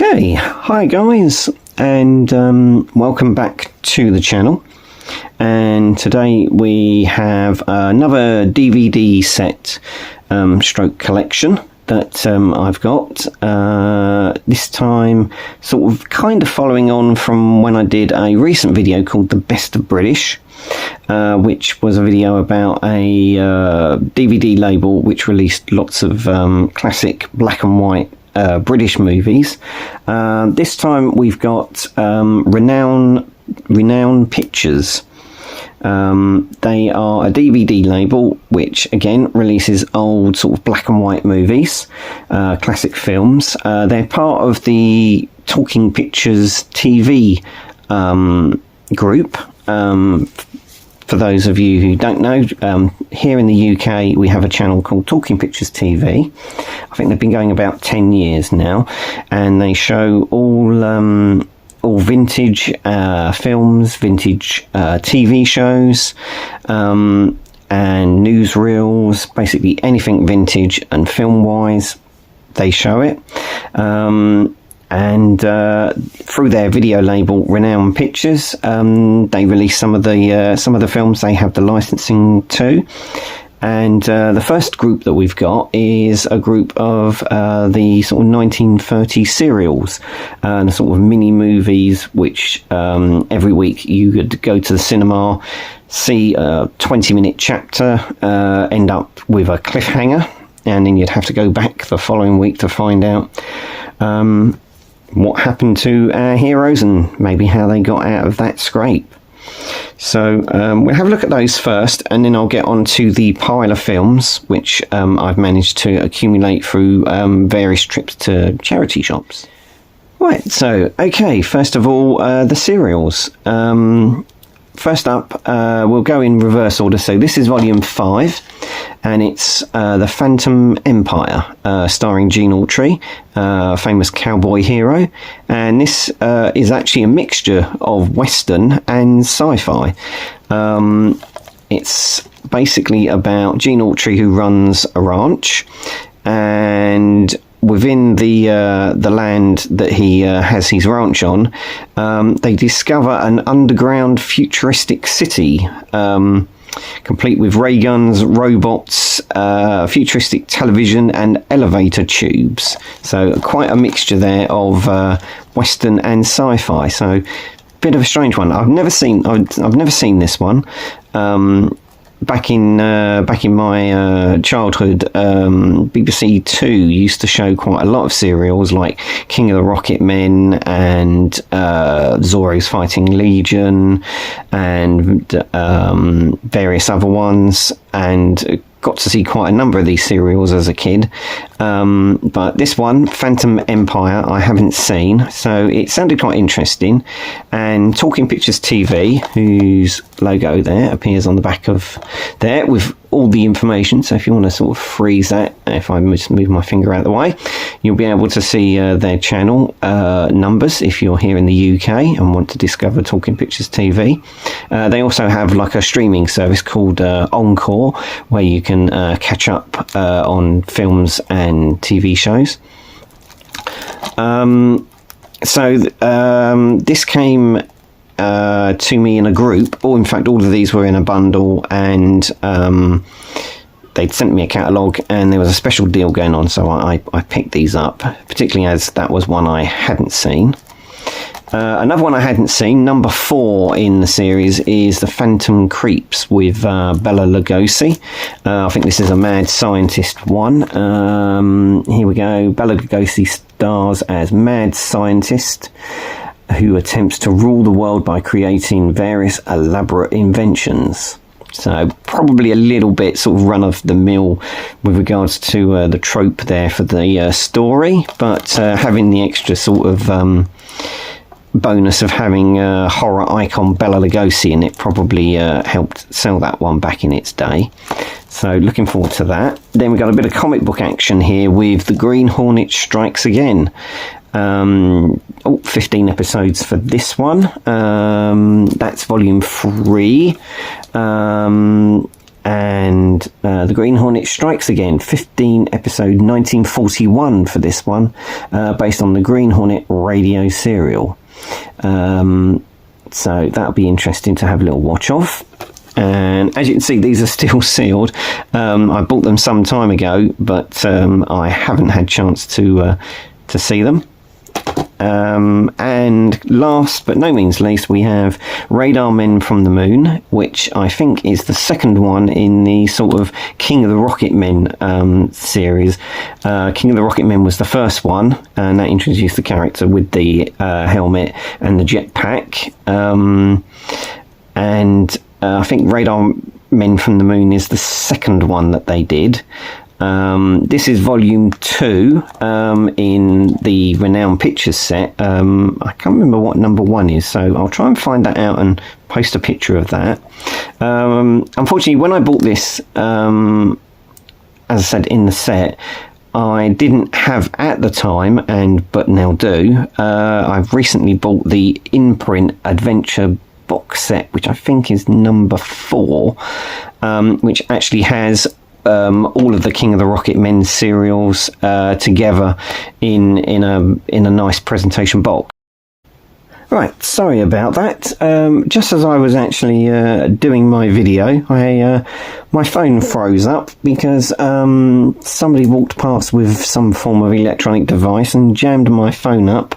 Okay, hi guys, and welcome back to the channel. And today we have another DVD set stroke collection that I've got. This time sort of kind of following on from when I did a recent video called The Best of British, which was a video about a DVD label which released lots of classic black and white British movies. This time we've got Renown Pictures. They are a DVD label which again releases old sort of black and white movies, classic films. They're part of the Talking Pictures TV group. For those of you who don't know, here in the UK we have a channel called Talking Pictures TV. I think they've been going about 10 years now, and they show all vintage films, vintage TV shows, and newsreels, basically anything vintage and film wise they show it. And through their video label Renown Pictures, they release some of the films they have the licensing to. And the first group that we've got is a group of the sort of 1930 serials, and sort of mini movies which every week you could go to the cinema, see a 20-minute chapter, end up with a cliffhanger, and then you'd have to go back the following week to find out what happened to our heroes and maybe how they got out of that scrape. So we'll have a look at those first, and then I'll get on to the pile of films which I've managed to accumulate through various trips to charity shops. Right, so okay, first of all, the serials. First up, we'll go in reverse order. So this is volume 5, and it's The Phantom Empire, starring Gene Autry, famous cowboy hero. And this is actually a mixture of Western and sci-fi. It's basically about Gene Autry, who runs a ranch, and within the land that he has his ranch on, they discover an underground futuristic city, complete with ray guns, robots, futuristic television and elevator tubes. So quite a mixture there of Western and sci-fi. So bit of a strange one. I've never seen this one. Back in my childhood, BBC Two used to show quite a lot of serials like King of the Rocket Men and Zorro's Fighting Legion and various other ones, and got to see quite a number of these serials as a kid. But this one, Phantom Empire, I haven't seen, so it sounded quite interesting. And Talking Pictures TV, whose logo there appears on the back of there with all the information, so if you want to sort of freeze that, if I just move my finger out of the way, you'll be able to see their channel numbers if you're here in the UK and want to discover Talking Pictures TV. They also have like a streaming service called Encore, where you can catch up on films and TV shows. This came to me in a group, or in fact all of these were in a bundle, and they'd sent me a catalogue and there was a special deal going on, so I picked these up, particularly as that was one I hadn't seen. Another one I hadn't seen, number 4 in the series, is The Phantom Creeps with Bela Lugosi. I think this is a mad scientist one. Here we go. Bela Lugosi stars as mad scientist who attempts to rule the world by creating various elaborate inventions. So probably a little bit sort of run of the mill with regards to the trope there for the story, but having the extra sort of bonus of having horror icon Bela Lugosi in it probably helped sell that one back in its day. So looking forward to that. Then we've got a bit of comic book action here with The Green Hornet Strikes Again. 15 episodes for this one. That's volume 3. and The Green Hornet Strikes Again, 15 episode 1941 for this one, based on the Green Hornet radio serial. So that'll be interesting to have a little watch of. And as you can see, these are still sealed. I bought them some time ago, but I haven't had chance to see them. And last but no means least, we have Radar Men from the Moon, which I think is the second one in the sort of King of the Rocket Men series. King of the Rocket Men was the first one, and that introduced the character with the helmet and the jetpack. And I think Radar Men from the Moon is the second one that they did. This is volume 2 in the Renown Pictures set. I can't remember what number 1 is, so I'll try and find that out and post a picture of that. Unfortunately, when I bought this, as I said, in the set, I didn't have at the time, but now do. I've recently bought the in-print adventure box set, which I think is number 4, which actually has all of the King of the Rocket Men serials together in a nice presentation box. Right, sorry about that. Just as I was actually doing my video, my phone froze up because somebody walked past with some form of electronic device and jammed my phone up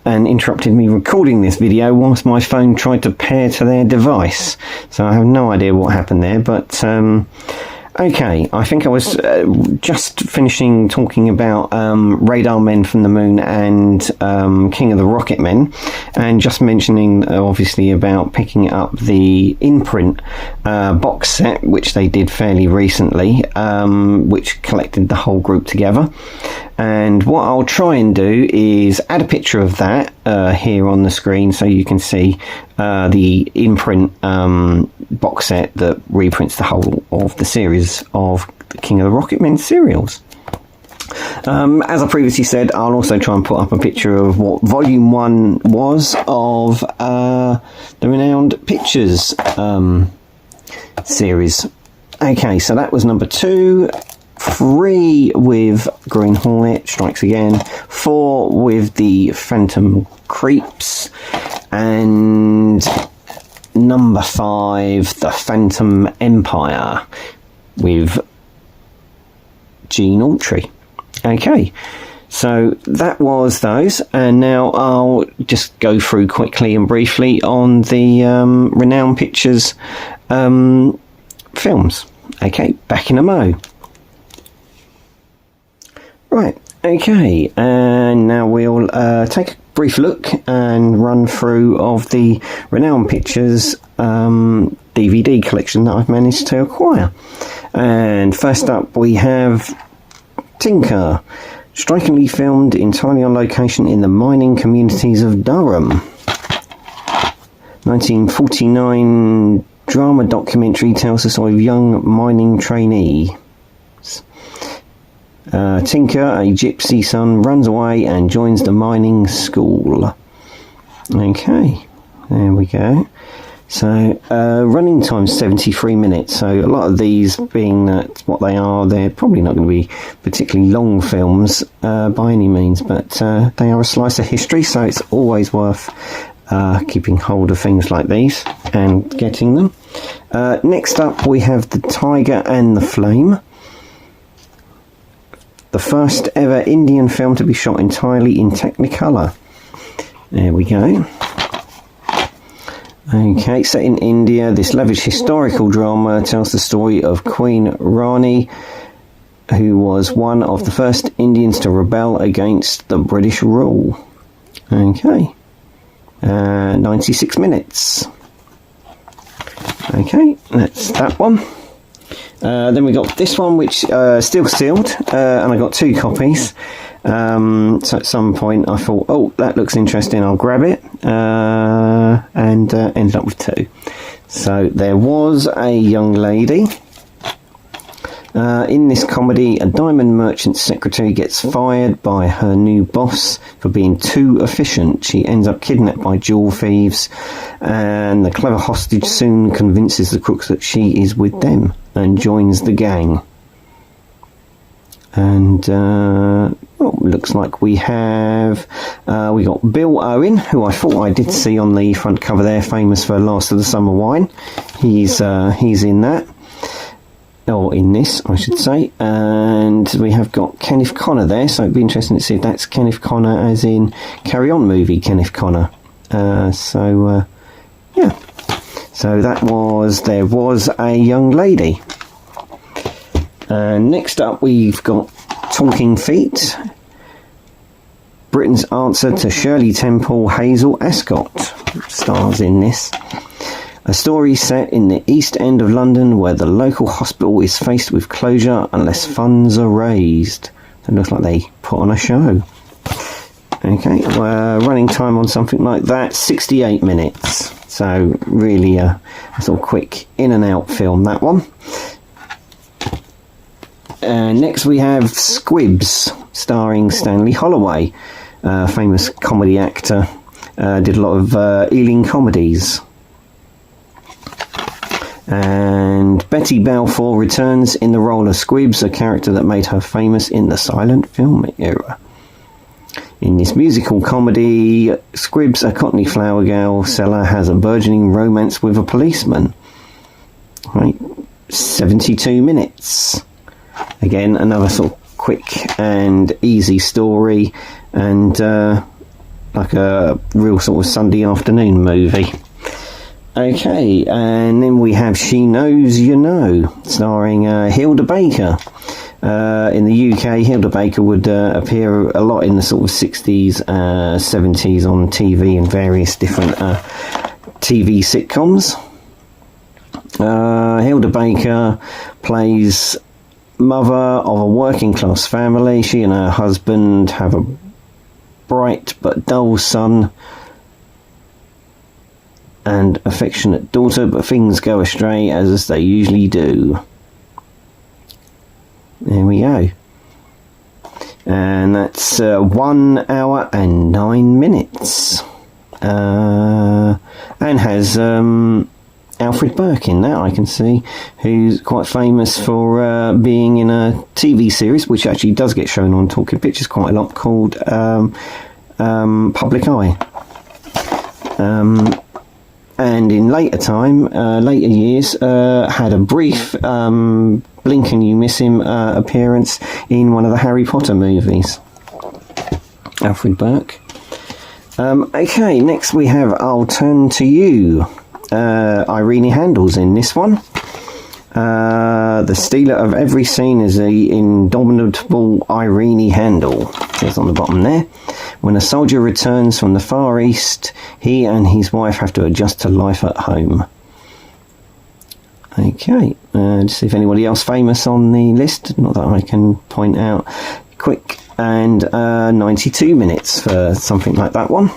and interrupted me recording this video whilst my phone tried to pair to their device. So I have no idea what happened there, but okay, I think I was just finishing talking about Radar Men from the Moon and King of the Rocket Men, and just mentioning obviously about picking up the in-print box set, which they did fairly recently, which collected the whole group together. And what I'll try and do is add a picture of that here on the screen so you can see the in-print box set that reprints the whole of the series of the King of the Rocket Men serials. As I previously said, I'll also try and put up a picture of what volume 1 was of the Renown Pictures series. Okay, so that was number 2. 3 with Green Hornet Strikes Again, 4 with the Phantom Creeps, and number 5, the Phantom Empire with Gene Autry. Okay, so that was those, and now I'll just go through quickly and briefly on the Renown Pictures films. Okay, back in a mo. Right, okay, and now we'll take a brief look and run through of the Renown Pictures DVD collection that I've managed to acquire. And first up we have Tinker, strikingly filmed entirely on location in the mining communities of Durham. 1949 drama documentary tells the story of young mining trainee. Tinker, a gypsy son, runs away and joins the mining school. Okay, there we go. So, running time 73 minutes. So, a lot of these, being that what they are, they're probably not going to be particularly long films by any means, but they are a slice of history, so it's always worth keeping hold of things like these and getting them. Next up, we have The Tiger and the Flame. The first ever Indian film to be shot entirely in Technicolor. There we go. Okay, set in India, this lavish historical drama tells the story of Queen Rani, who was one of the first Indians to rebel against the British rule. Okay, 96 minutes. Okay, that's that one. Then we got this one, which still sealed, and I got 2 copies. So at some point I thought, oh, that looks interesting, I'll grab it, and ended up with 2. So there was a young lady. In this comedy, a diamond merchant secretary gets fired by her new boss for being too efficient. She ends up kidnapped by jewel thieves, and the clever hostage soon convinces the crooks that she is with them. and joins the gang. And looks like we got Bill Owen, who I thought I did see on the front cover there, famous for Last of the Summer Wine. He's in that, or in this, I should say. And we have got Kenneth Connor there, so it'd be interesting to see if that's Kenneth Connor as in Carry On movie Kenneth Connor. Yeah. So there was a young lady. Next up, we've got Talking Feet, Britain's answer to Shirley Temple. Hazel Ascot stars in this. A story set in the East End of London where the local hospital is faced with closure unless funds are raised. It looks like they put on a show. Okay, running time on something like that, 68 minutes. So really a sort of quick in and out film, that one. Next we have Squibs, starring Stanley Holloway, famous comedy actor. Did a lot of Ealing comedies. And Betty Balfour returns in the role of Squibs, a character that made her famous in the silent film era. In this musical comedy, Squibs, a Cockney flower girl seller, has a burgeoning romance with a policeman. Right, 72 minutes. Again, another sort of quick and easy story, and like a real sort of Sunday afternoon movie. Okay, and then we have She Knows You Know, starring Hilda Baker. In the UK, Hilda Baker would appear a lot in the sort of 60s, 70s on TV and various different TV sitcoms. Hilda Baker plays mother of a working class family. She and her husband have a bright but dull son and affectionate daughter, but things go astray as they usually do. There we go. And that's 1 hour and 9 minutes. And has Alfred Burke in that, I can see, who's quite famous for being in a TV series, which actually does get shown on Talking Pictures quite a lot, called Public Eye. And in later years, had a brief blink and you miss him appearance in one of the Harry Potter movies. Alfred Burke. Okay, next we have I'll Turn to You. Irene Handel's in this one. The stealer of every scene is the indomitable Irene Handel. It says on the bottom there. When a soldier returns from the Far East, he and his wife have to adjust to life at home. Okay, let's see if anybody else famous on the list. Not that I can point out. Quick, and 92 minutes for something like that one.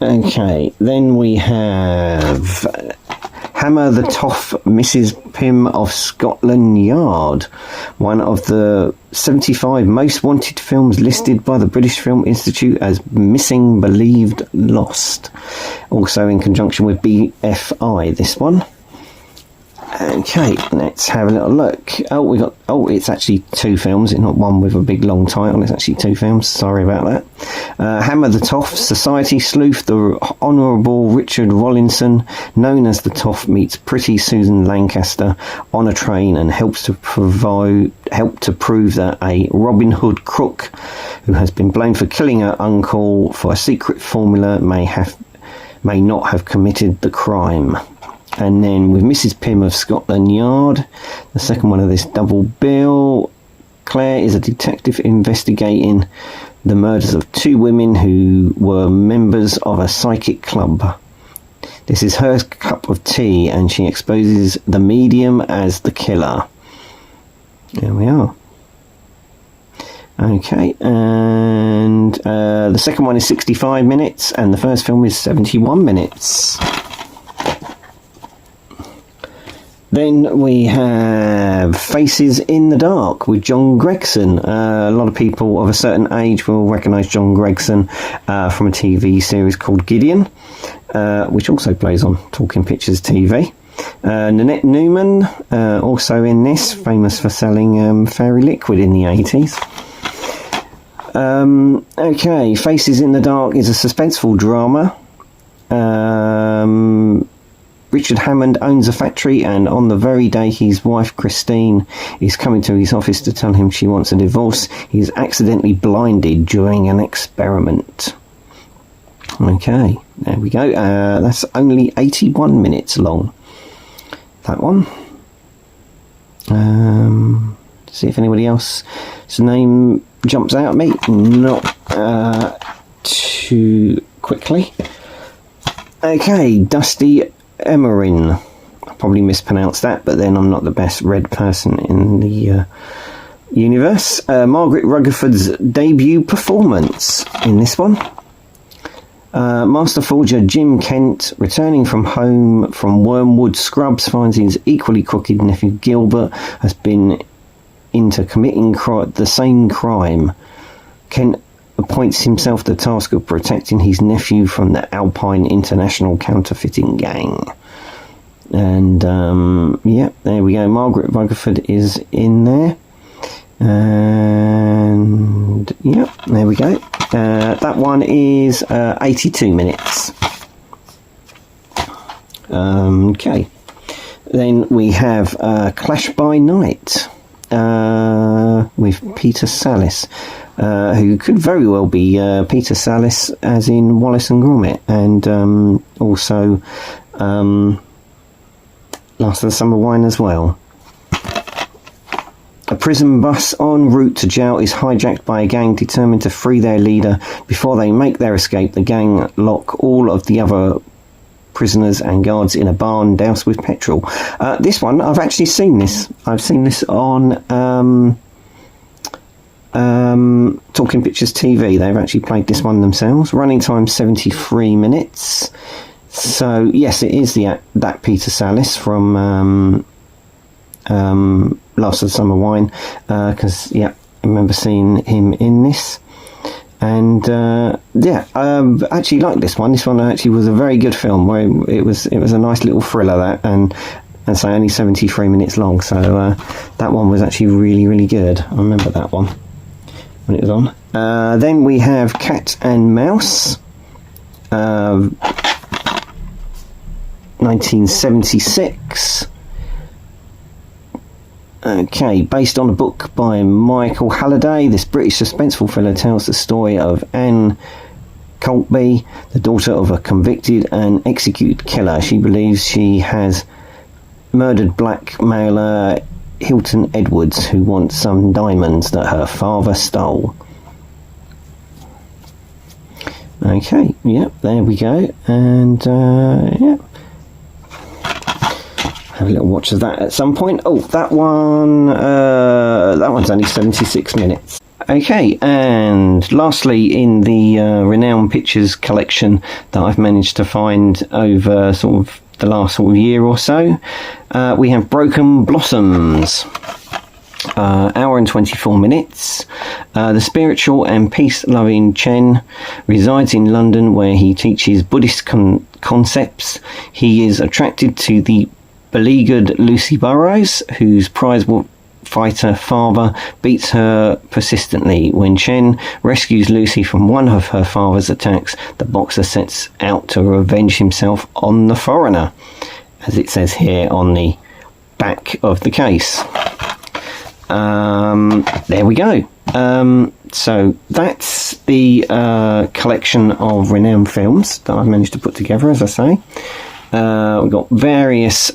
Okay, then we have Hammer the Toff, Mrs. Pym of Scotland Yard, one of the 75 most wanted films listed by the British Film Institute as Missing, Believed, Lost. Also in conjunction with BFI, this one. Okay, let's have a little look. It's actually two films. It's not one with a big long title. It's actually two films. Sorry about that. Hammer the Toff, Society Sleuth, the Honourable Richard Rollinson, known as the Toff, meets pretty Susan Lancaster on a train and helps to prove that a Robin Hood crook who has been blamed for killing her uncle for a secret formula may not have committed the crime. And then with Mrs. Pym of Scotland Yard, the second one of this double bill, Claire is a detective investigating the murders of two women who were members of a psychic club. This is her cup of tea, and she exposes the medium as the killer. There we are. Okay, and the second one is 65 minutes, and the first film is 71 minutes. Then we have Faces in the Dark with John Gregson. A lot of people of a certain age will recognise John Gregson from a TV series called Gideon, which also plays on Talking Pictures TV. Nanette Newman, also in this, famous for selling Fairy Liquid in the 80s. Okay, Faces in the Dark is a suspenseful drama. Richard Hammond owns a factory, and on the very day his wife Christine is coming to his office to tell him she wants a divorce, he is accidentally blinded during an experiment. Okay, there we go. That's only 81 minutes long, that one. See if anybody else's name jumps out at me. Not too quickly. Okay, Dusty Emerin. I probably mispronounced that, but then I'm not the best red person in the universe. Margaret Rutherford's debut performance in this one. Master Forger Jim Kent, returning from home from Wormwood Scrubs, finds his equally crooked nephew Gilbert has been into committing the same crime. Kent appoints himself the task of protecting his nephew from the Alpine International counterfeiting gang. And yeah, there we go. Margaret Rutherford is in there. And yeah, there we go. That one is 82 minutes. Okay. Then we have Clash by Night with Peter Sallis, who could very well be Peter Sallis as in Wallace and Gromit, and also Last of the Summer Wine as well. A prison bus en route to jail is hijacked by a gang determined to free their leader. Before they make their escape, the gang lock all of the other prisoners and guards in a barn doused with petrol. This one, I've actually seen this. I've seen this on Talking Pictures TV. They've actually played this one themselves. Running time 73 minutes. So yes, it is that Peter Sallis from Last of the Summer Wine, because yeah, I remember seeing him in this. And yeah, I actually liked this one. This one actually was a very good film. Where it was a nice little thriller, that, and so only 73 minutes long. So that one was actually really, really good. I remember that one when it was on. Then we have Cat and Mouse, 1976. Okay, based on a book by Michael Halliday, this British suspenseful thriller tells the story of Anne Colby, the daughter of a convicted and executed killer. She believes she has murdered blackmailer Hilton Edwards, who wants some diamonds that her father stole. Okay, yep, there we go, and yeah. Have a little watch of that at some point. Oh, that one's only 76 minutes. Okay, and lastly, in the Renown Pictures collection that I've managed to find over sort of the last sort of year or so, we have Broken Blossoms. Hour and 24 minutes. The spiritual and peace-loving Chen resides in London, where he teaches Buddhist concepts. He is attracted to the beleaguered Lucy Burrows, whose prize fighter father beats her persistently. When Chen rescues Lucy from one of her father's attacks, the boxer sets out to revenge himself on the foreigner, as it says here on the back of the case. There we go. So that's the collection of Renown films that I've managed to put together, as I say. We've got various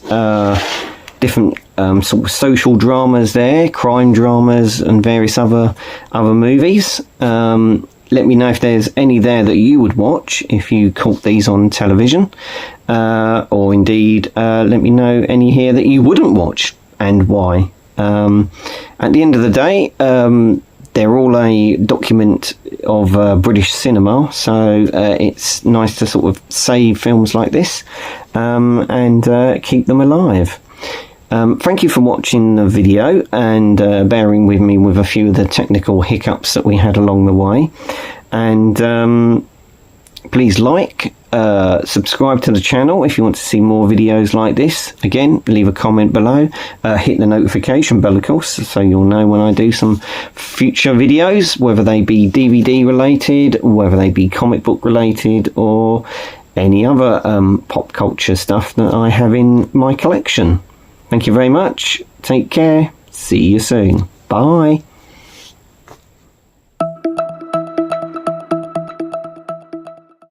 different sort of social dramas there, crime dramas, and various other movies. Let me know if there's any there that you would watch if you caught these on television, or indeed let me know any here that you wouldn't watch and why. At the end of the day, they're all a document of British cinema, so it's nice to sort of save films like this and keep them alive. Thank you for watching the video and bearing with me with a few of the technical hiccups that we had along the way. And please like, subscribe to the channel if you want to see more videos like this. Again, leave a comment below, hit the notification bell of course, so you'll know when I do some future videos, whether they be DVD related, whether they be comic book related, or any other pop culture stuff that I have in my collection. Thank you very much, take care, see you soon, bye.